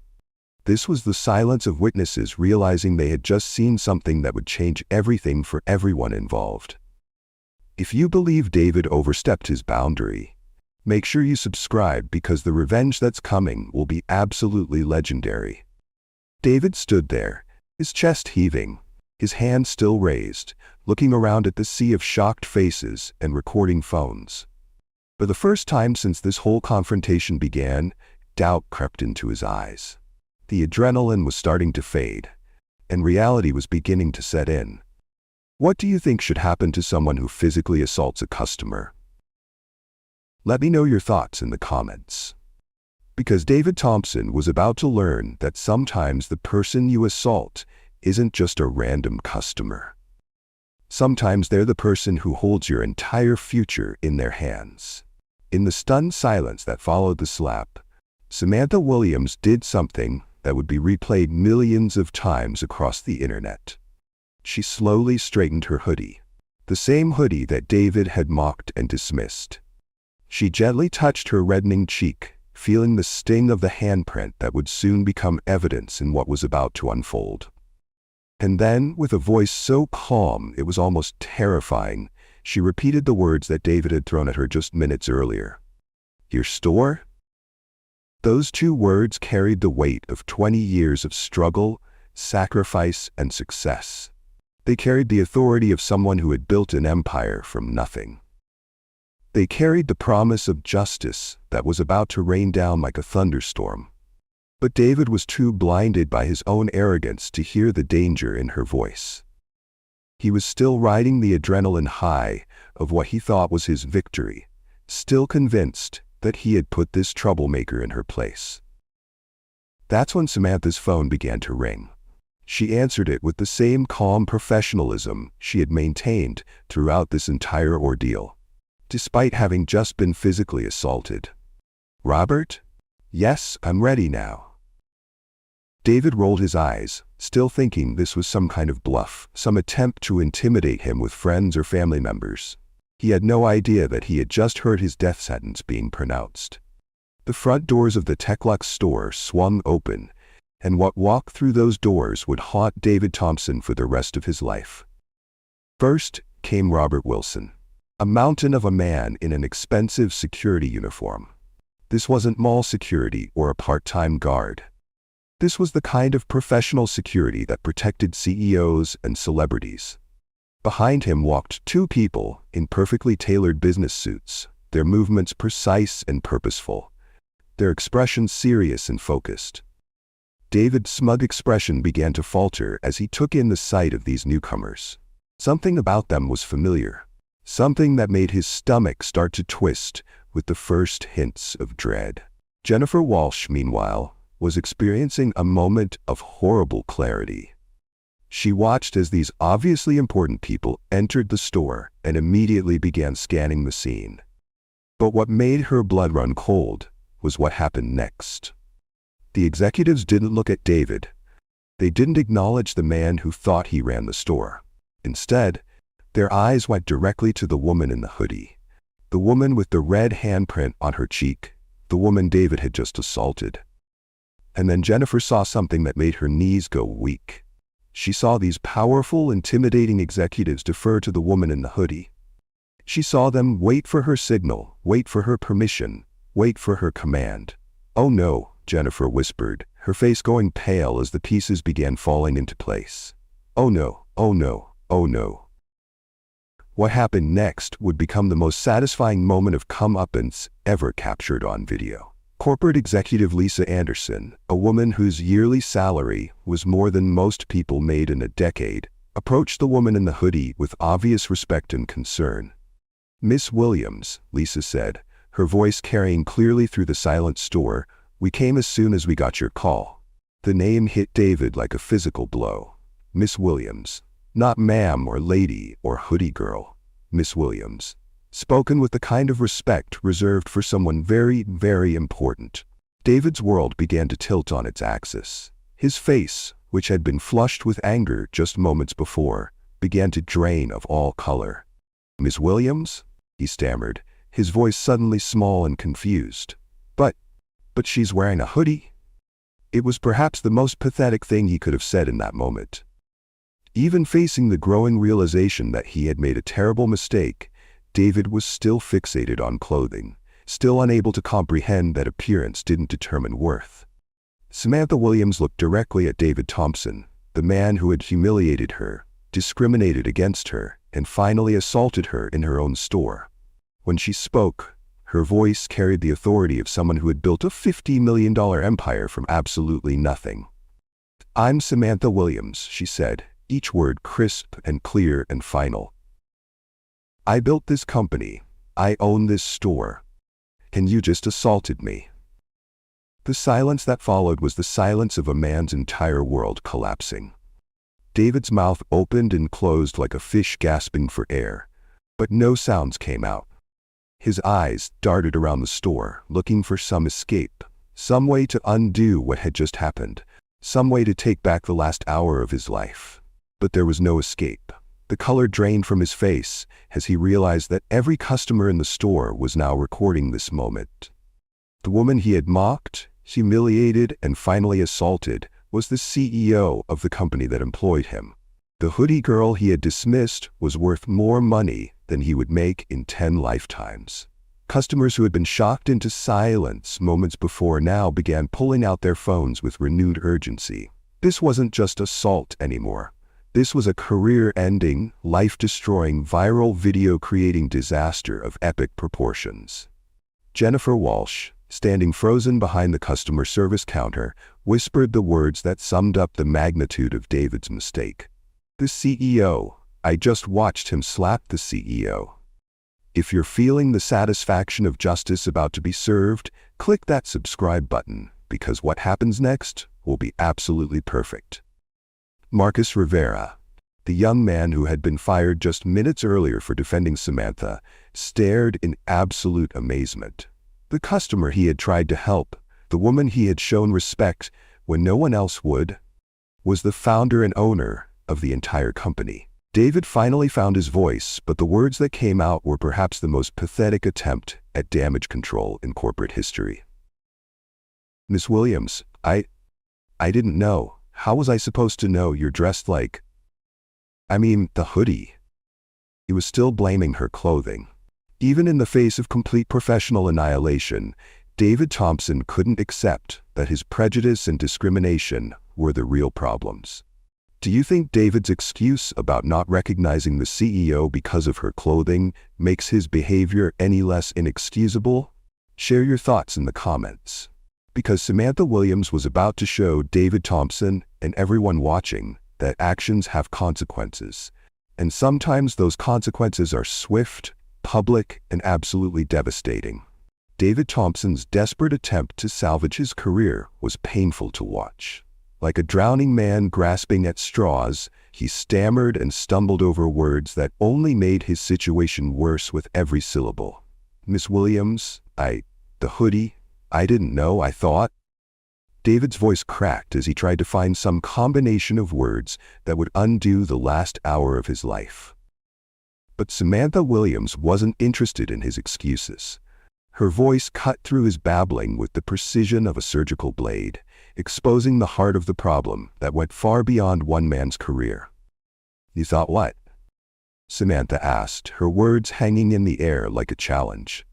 This was the silence of witnesses realizing they had just seen something that would change everything for everyone involved. If you believe David overstepped his boundary, make sure you subscribe because the revenge that's coming will be absolutely legendary. David stood there, his chest heaving, his hand still raised, looking around at the sea of shocked faces and recording phones. For the first time since this whole confrontation began, doubt crept into his eyes. The adrenaline was starting to fade, and reality was beginning to set in. What do you think should happen to someone who physically assaults a customer? Let me know your thoughts in the comments. Because David Thompson was about to learn that sometimes the person you assault isn't just a random customer. Sometimes they're the person who holds your entire future in their hands. In the stunned silence that followed the slap, Samantha Williams did something that would be replayed millions of times across the internet. She slowly straightened her hoodie, the same hoodie that David had mocked and dismissed. She gently touched her reddening cheek, feeling the sting of the handprint that would soon become evidence in what was about to unfold. And then, with a voice so calm it was almost terrifying, she repeated the words that David had thrown at her just minutes earlier. "Your store?" Those two words carried the weight of 20 years of struggle, sacrifice, and success. They carried the authority of someone who had built an empire from nothing. They carried the promise of justice that was about to rain down like a thunderstorm. But David was too blinded by his own arrogance to hear the danger in her voice. He was still riding the adrenaline high of what he thought was his victory, still convinced that he had put this troublemaker in her place. That's when Samantha's phone began to ring. She answered it with the same calm professionalism she had maintained throughout this entire ordeal, despite having just been physically assaulted. "Robert? Yes, I'm ready now." David rolled his eyes, still thinking this was some kind of bluff, some attempt to intimidate him with friends or family members. He had no idea that he had just heard his death sentence being pronounced. The front doors of the Techlux store swung open, and what walked through those doors would haunt David Thompson for the rest of his life. First came Robert Wilson. A mountain of a man in an expensive security uniform. This wasn't mall security or a part-time guard. This was the kind of professional security that protected CEOs and celebrities. Behind him walked two people in perfectly tailored business suits, their movements precise and purposeful, their expressions serious and focused. David's smug expression began to falter as he took in the sight of these newcomers. Something about them was familiar, something that made his stomach start to twist with the first hints of dread. Jennifer Walsh, meanwhile, was experiencing a moment of horrible clarity. She watched as these obviously important people entered the store and immediately began scanning the scene. But what made her blood run cold was what happened next. The executives didn't look at David. They didn't acknowledge the man who thought he ran the store. Instead, their eyes went directly to the woman in the hoodie. The woman with the red handprint on her cheek. The woman David had just assaulted. And then Jennifer saw something that made her knees go weak. She saw these powerful, intimidating executives defer to the woman in the hoodie. She saw them wait for her signal, wait for her permission, wait for her command. "Oh no," Jennifer whispered, her face going pale as the pieces began falling into place. "Oh no, oh no, oh no." What happened next would become the most satisfying moment of comeuppance ever captured on video. Corporate executive Lisa Anderson, a woman whose yearly salary was more than most people made in a decade, approached the woman in the hoodie with obvious respect and concern. "Miss Williams," Lisa said, her voice carrying clearly through the silent store, "we came as soon as we got your call." The name hit David like a physical blow. Miss Williams. Not ma'am or lady or hoodie girl. Miss Williams. Spoken with the kind of respect reserved for someone very, very important. David's world began to tilt on its axis. His face, which had been flushed with anger just moments before, began to drain of all color. "Miss Williams?" he stammered, his voice suddenly small and confused. But she's wearing a hoodie?" It was perhaps the most pathetic thing he could have said in that moment. Even facing the growing realization that he had made a terrible mistake, David was still fixated on clothing, still unable to comprehend that appearance didn't determine worth. Samantha Williams looked directly at David Thompson, the man who had humiliated her, discriminated against her, and finally assaulted her in her own store. When she spoke, her voice carried the authority of someone who had built a $50 million empire from absolutely nothing. "I'm Samantha Williams," she said, each word crisp and clear and final. "I built this company. I own this store. And you just assaulted me." The silence that followed was the silence of a man's entire world collapsing. David's mouth opened and closed like a fish gasping for air, but no sounds came out. His eyes darted around the store, looking for some escape, some way to undo what had just happened, some way to take back the last hour of his life. But there was no escape. The color drained from his face as he realized that every customer in the store was now recording this moment. The woman he had mocked, humiliated, and finally assaulted was the CEO of the company that employed him. The hoodie girl he had dismissed was worth more money than he would make in 10 lifetimes. Customers who had been shocked into silence moments before now began pulling out their phones with renewed urgency. This wasn't just assault anymore. This was a career-ending, life-destroying, viral video-creating disaster of epic proportions. Jennifer Walsh, standing frozen behind the customer service counter, whispered the words that summed up the magnitude of David's mistake. "The CEO. I just watched him slap the CEO." If you're feeling the satisfaction of justice about to be served, click that subscribe button, because what happens next will be absolutely perfect. Marcus Rivera, the young man who had been fired just minutes earlier for defending Samantha, stared in absolute amazement. The customer he had tried to help, the woman he had shown respect when no one else would, was the founder and owner of the entire company. David finally found his voice, but the words that came out were perhaps the most pathetic attempt at damage control in corporate history. "Miss Williams, I didn't know. How was I supposed to know you're dressed like? I mean, the hoodie." He was still blaming her clothing. Even in the face of complete professional annihilation, David Thompson couldn't accept that his prejudice and discrimination were the real problems. Do you think David's excuse about not recognizing the CEO because of her clothing makes his behavior any less inexcusable? Share your thoughts in the comments. Because Samantha Williams was about to show David Thompson and everyone watching that actions have consequences. And sometimes those consequences are swift, public, and absolutely devastating. David Thompson's desperate attempt to salvage his career was painful to watch. Like a drowning man grasping at straws, he stammered and stumbled over words that only made his situation worse with every syllable. "Miss Williams, the hoodie, I didn't know, I thought." David's voice cracked as he tried to find some combination of words that would undo the last hour of his life. But Samantha Williams wasn't interested in his excuses. Her voice cut through his babbling with the precision of a surgical blade, exposing the heart of the problem that went far beyond one man's career. "You thought what?" Samantha asked, her words hanging in the air like a challenge.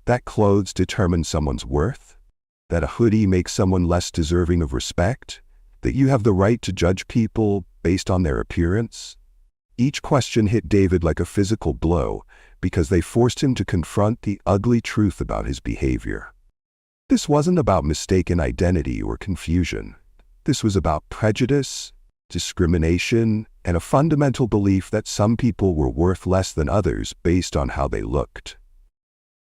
"That clothes determine someone's worth? That a hoodie makes someone less deserving of respect? That you have the right to judge people based on their appearance?" Each question hit David like a physical blow because they forced him to confront the ugly truth about his behavior. This wasn't about mistaken identity or confusion. This was about prejudice, discrimination, and a fundamental belief that some people were worth less than others based on how they looked.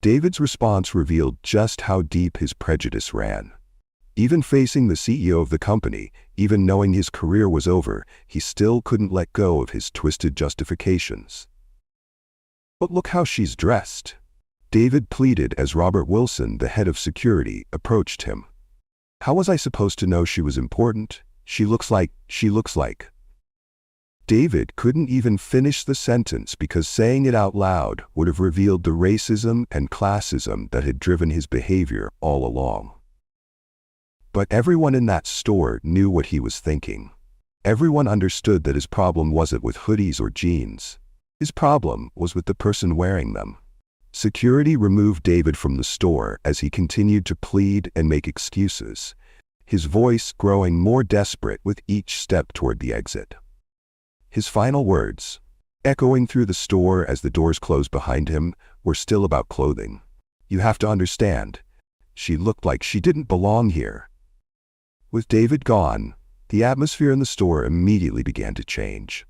David's response revealed just how deep his prejudice ran. Even facing the CEO of the company, even knowing his career was over, he still couldn't let go of his twisted justifications. "But look how she's dressed," David pleaded as Robert Wilson, the head of security, approached him. "How was I supposed to know she was important? She looks like. David couldn't even finish the sentence because saying it out loud would have revealed the racism and classism that had driven his behavior all along. But everyone in that store knew what he was thinking. Everyone understood that his problem wasn't with hoodies or jeans. His problem was with the person wearing them. Security removed David from the store as he continued to plead and make excuses, his voice growing more desperate with each step toward the exit. His final words, echoing through the store as the doors closed behind him, were still about clothing. "You have to understand. She looked like she didn't belong here." With David gone, the atmosphere in the store immediately began to change.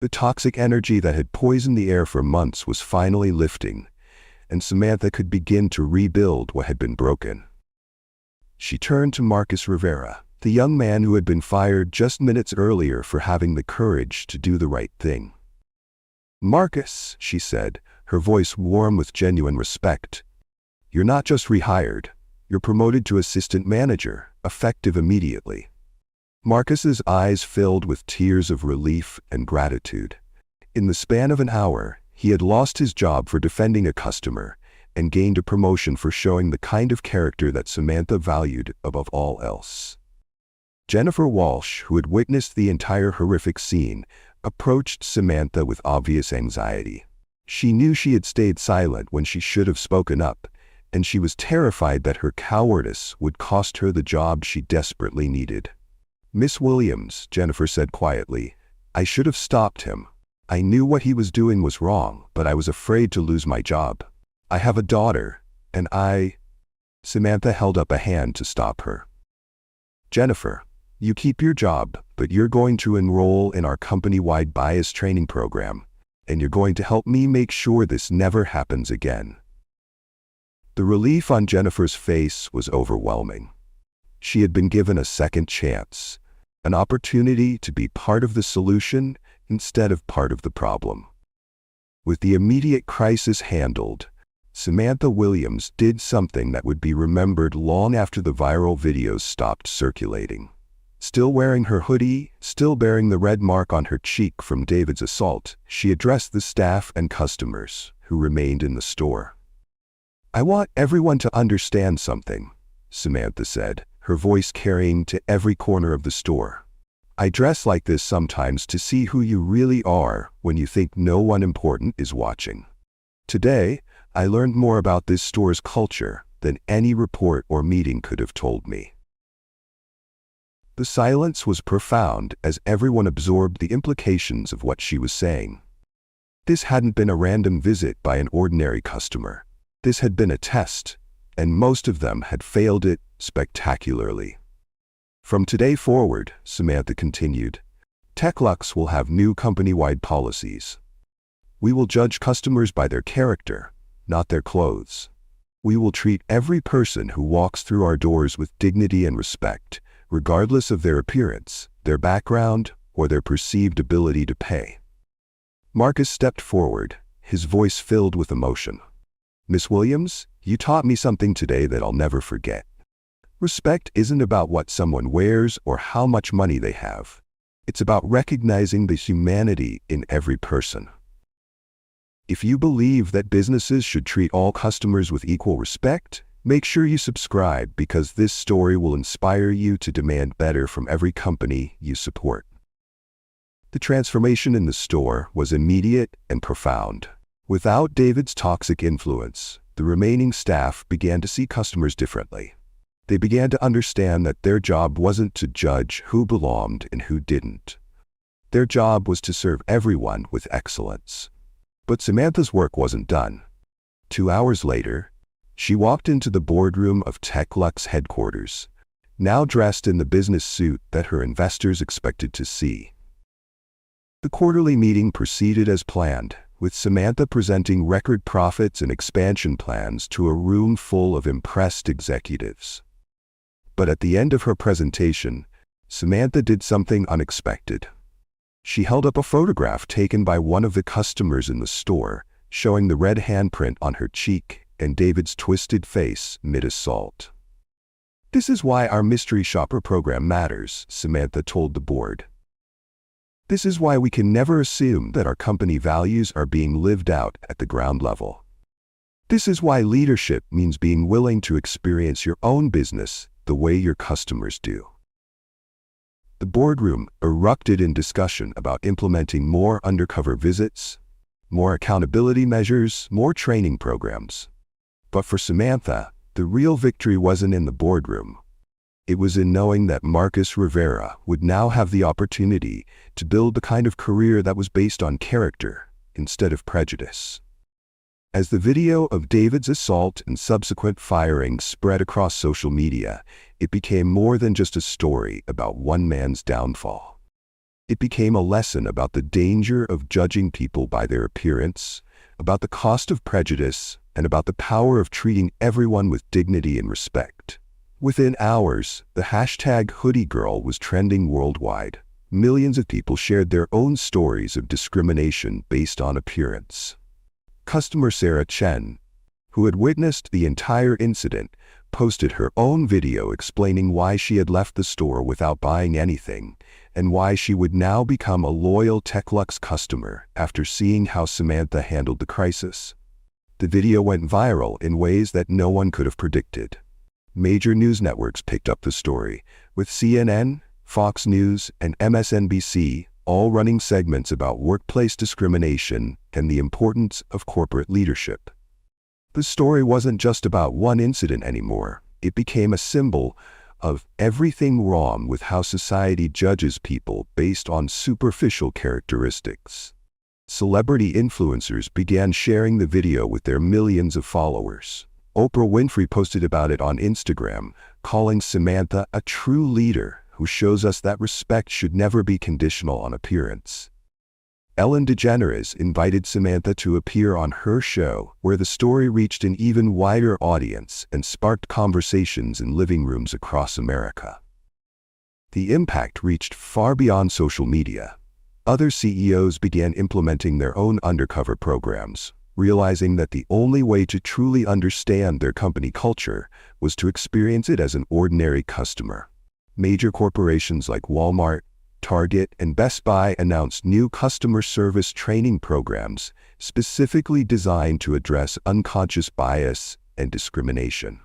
The toxic energy that had poisoned the air for months was finally lifting, and Samantha could begin to rebuild what had been broken. She turned to Marcus Rivera, the young man who had been fired just minutes earlier for having the courage to do the right thing. "Marcus," she said, her voice warm with genuine respect, "you're not just rehired, you're promoted to assistant manager, effective immediately." Marcus's eyes filled with tears of relief and gratitude. In the span of an hour, he had lost his job for defending a customer and gained a promotion for showing the kind of character that Samantha valued above all else. Jennifer Walsh, who had witnessed the entire horrific scene, approached Samantha with obvious anxiety. She knew she had stayed silent when she should have spoken up, and she was terrified that her cowardice would cost her the job she desperately needed. "Miss Williams," Jennifer said quietly, "I should have stopped him. I knew what he was doing was wrong, but I was afraid to lose my job. I have a daughter, and Samantha held up a hand to stop her. "Jennifer, you keep your job, but you're going to enroll in our company-wide bias training program, and you're going to help me make sure this never happens again." The relief on Jennifer's face was overwhelming. She had been given a second chance, an opportunity to be part of the solution instead of part of the problem. With the immediate crisis handled, Samantha Williams did something that would be remembered long after the viral videos stopped circulating. Still wearing her hoodie, still bearing the red mark on her cheek from David's assault, she addressed the staff and customers who remained in the store. "I want everyone to understand something," Samantha said, her voice carrying to every corner of the store. I dress like this sometimes to see who you really are when you think no one important is watching. Today, I learned more about this store's culture than any report or meeting could have told me. The silence was profound as everyone absorbed the implications of what she was saying. This hadn't been a random visit by an ordinary customer. This had been a test, and most of them had failed it spectacularly. From today forward, Samantha continued, TechLux will have new company-wide policies. We will judge customers by their character, not their clothes. We will treat every person who walks through our doors with dignity and respect, regardless of their appearance, their background, or their perceived ability to pay. Marcus stepped forward, his voice filled with emotion. Miss Williams, you taught me something today that I'll never forget. Respect isn't about what someone wears or how much money they have. It's about recognizing the humanity in every person. If you believe that businesses should treat all customers with equal respect, make sure you subscribe because this story will inspire you to demand better from every company you support. The transformation in the store was immediate and profound. Without David's toxic influence, the remaining staff began to see customers differently. They began to understand that their job wasn't to judge who belonged and who didn't. Their job was to serve everyone with excellence. But Samantha's work wasn't done. 2 hours later, she walked into the boardroom of TechLux headquarters, now dressed in the business suit that her investors expected to see. The quarterly meeting proceeded as planned, with Samantha presenting record profits and expansion plans to a room full of impressed executives. But at the end of her presentation, Samantha did something unexpected. She held up a photograph taken by one of the customers in the store, showing the red handprint on her cheek and David's twisted face mid-assault. This is why our mystery shopper program matters, Samantha told the board. This is why we can never assume that our company values are being lived out at the ground level. This is why leadership means being willing to experience your own business the way your customers do. The boardroom erupted in discussion about implementing more undercover visits, more accountability measures, more training programs. But for Samantha, the real victory wasn't in the boardroom. It was in knowing that Marcus Rivera would now have the opportunity to build the kind of career that was based on character instead of prejudice. As the video of David's assault and subsequent firing spread across social media, it became more than just a story about one man's downfall. It became a lesson about the danger of judging people by their appearance, about the cost of prejudice, and about the power of treating everyone with dignity and respect. Within hours, the hashtag HoodieGirl was trending worldwide. Millions of people shared their own stories of discrimination based on appearance. Customer Sarah Chen, who had witnessed the entire incident, posted her own video explaining why she had left the store without buying anything, and why she would now become a loyal TechLux customer after seeing how Samantha handled the crisis. The video went viral in ways that no one could have predicted. Major news networks picked up the story, with CNN, Fox News, and MSNBC all running segments about workplace discrimination and the importance of corporate leadership. The story wasn't just about one incident anymore. It became a symbol of everything wrong with how society judges people based on superficial characteristics. Celebrity influencers began sharing the video with their millions of followers. Oprah Winfrey posted about it on Instagram, calling Samantha a true leader who shows us that respect should never be conditional on appearance. Ellen DeGeneres invited Samantha to appear on her show, where the story reached an even wider audience and sparked conversations in living rooms across America. The impact reached far beyond social media. Other CEOs began implementing their own undercover programs, realizing that the only way to truly understand their company culture was to experience it as an ordinary customer. Major corporations like Walmart, Target, and Best Buy announced new customer service training programs specifically designed to address unconscious bias and discrimination.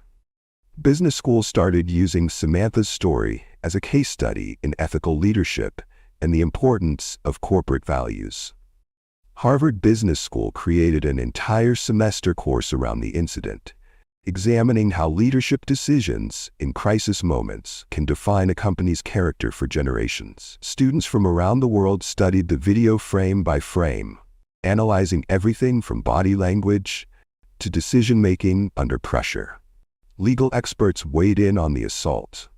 Business schools started using Samantha's story as a case study in ethical leadership and the importance of corporate values. Harvard Business School created an entire semester course around the incident, examining how leadership decisions in crisis moments can define a company's character for generations. Students from around the world studied the video frame by frame, analyzing everything from body language to decision-making under pressure. Legal experts weighed in on the assault,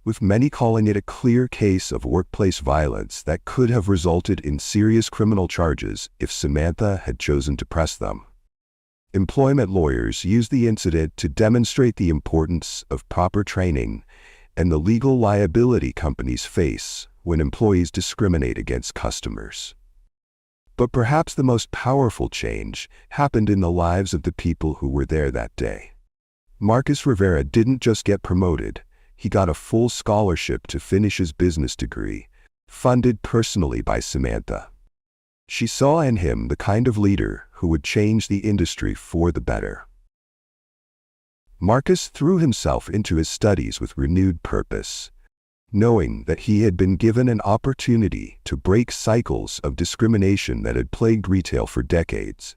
with many calling it a clear case of workplace violence that could have resulted in serious criminal charges if Samantha had chosen to press them. Employment lawyers used the incident to demonstrate the importance of proper training and the legal liability companies face when employees discriminate against customers. But perhaps the most powerful change happened in the lives of the people who were there that day. Marcus Rivera didn't just get promoted, he got a full scholarship to finish his business degree, funded personally by Samantha. She saw in him the kind of leader who would change the industry for the better. Marcus threw himself into his studies with renewed purpose, knowing that he had been given an opportunity to break cycles of discrimination that had plagued retail for decades.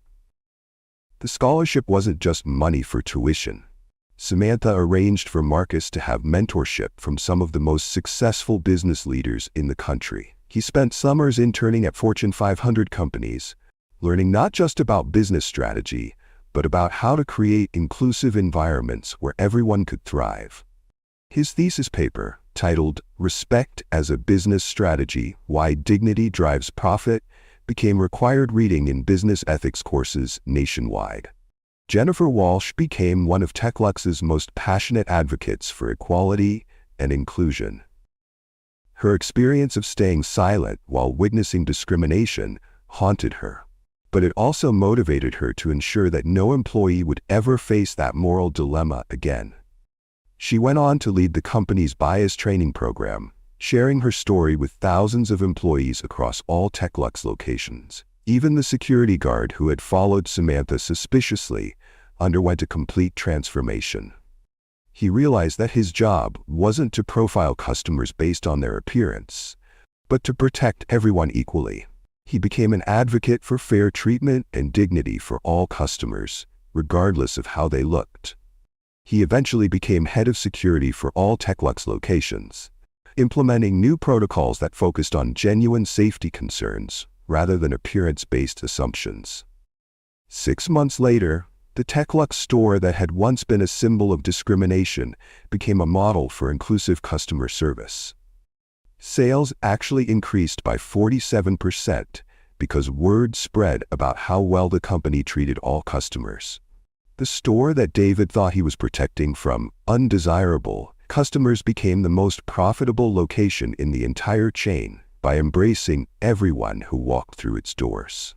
The scholarship wasn't just money for tuition. Samantha arranged for Marcus to have mentorship from some of the most successful business leaders in the country. He spent summers interning at Fortune 500 companies, learning not just about business strategy, but about how to create inclusive environments where everyone could thrive. His thesis paper, titled "Respect as a Business Strategy: Why Dignity Drives Profit," became required reading in business ethics courses nationwide. Jennifer Walsh became one of TechLux's most passionate advocates for equality and inclusion. Her experience of staying silent while witnessing discrimination haunted her, but it also motivated her to ensure that no employee would ever face that moral dilemma again. She went on to lead the company's bias training program, sharing her story with thousands of employees across all TechLux locations. Even the security guard who had followed Samantha suspiciously underwent a complete transformation. He realized that his job wasn't to profile customers based on their appearance, but to protect everyone equally. He became an advocate for fair treatment and dignity for all customers, regardless of how they looked. He eventually became head of security for all TechLux locations, implementing new protocols that focused on genuine safety concerns rather than appearance-based assumptions. 6 months later, the TechLux store that had once been a symbol of discrimination became a model for inclusive customer service. Sales actually increased by 47% because word spread about how well the company treated all customers. The store that David thought he was protecting from undesirable customers became the most profitable location in the entire chain by embracing everyone who walked through its doors.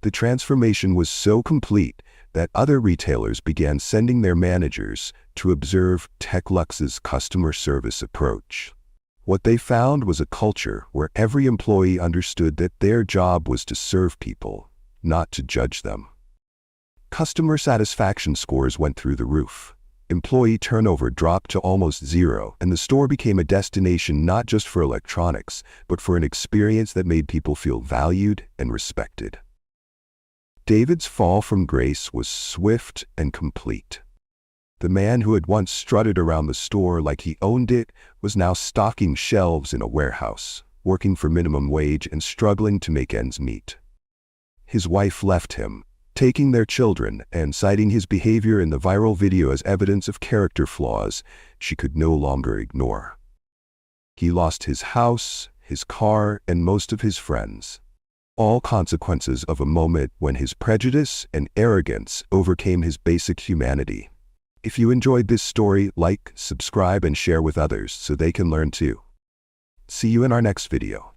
The transformation was so complete that other retailers began sending their managers to observe TechLux's customer service approach. What they found was a culture where every employee understood that their job was to serve people, not to judge them. Customer satisfaction scores went through the roof. Employee turnover dropped to almost zero, and the store became a destination not just for electronics, but for an experience that made people feel valued and respected. David's fall from grace was swift and complete. The man who had once strutted around the store like he owned it was now stocking shelves in a warehouse, working for minimum wage and struggling to make ends meet. His wife left him, taking their children and citing his behavior in the viral video as evidence of character flaws she could no longer ignore. He lost his house, his car, and most of his friends. All consequences of a moment when his prejudice and arrogance overcame his basic humanity. If you enjoyed this story, like, subscribe, and share with others so they can learn too. See you in our next video.